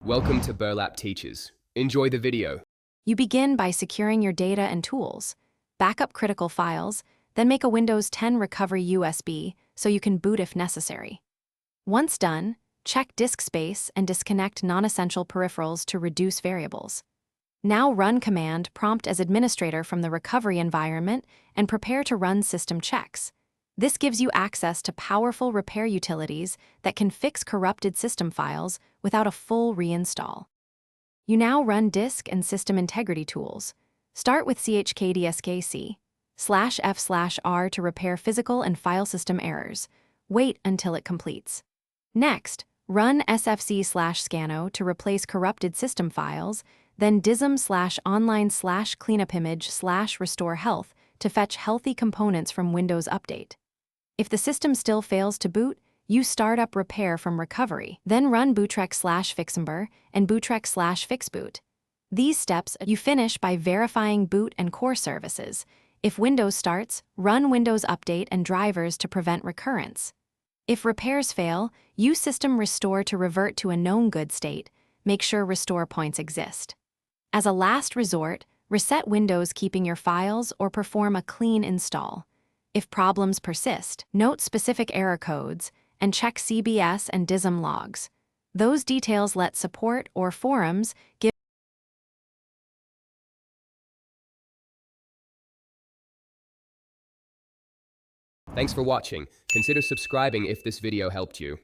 Welcome to Burlap Teachers. Enjoy the video. You begin by securing your data and tools, back up critical files, then make a Windows 10 recovery USB so you can boot if necessary. Once done, check disk space and disconnect non-essential peripherals to reduce variables. Now run command prompt as administrator from the recovery environment and prepare to run system checks. This gives you access to powerful repair utilities that can fix corrupted system files without a full reinstall. You now run disk and system integrity tools. Start with chkdskc/f/r to repair physical and file system errors. Wait until it completes. Next, run sfc/scano to replace corrupted system files, then dism/online/cleanupimage/restore health to fetch healthy components from Windows Update. If the system still fails to boot, you start up repair from recovery, then run bootrec/fixember and bootrec/fixboot. These steps you finish by verifying boot and core services. If Windows starts, run Windows Update and drivers to prevent recurrence. If repairs fail, use system restore to revert to a known good state. Make sure restore points exist. As a last resort, reset Windows keeping your files or perform a clean install. If problems persist, note specific error codes and check CBS and DISM logs. Those details let support or forums give. Thanks for watching. Consider subscribing if this video helped you.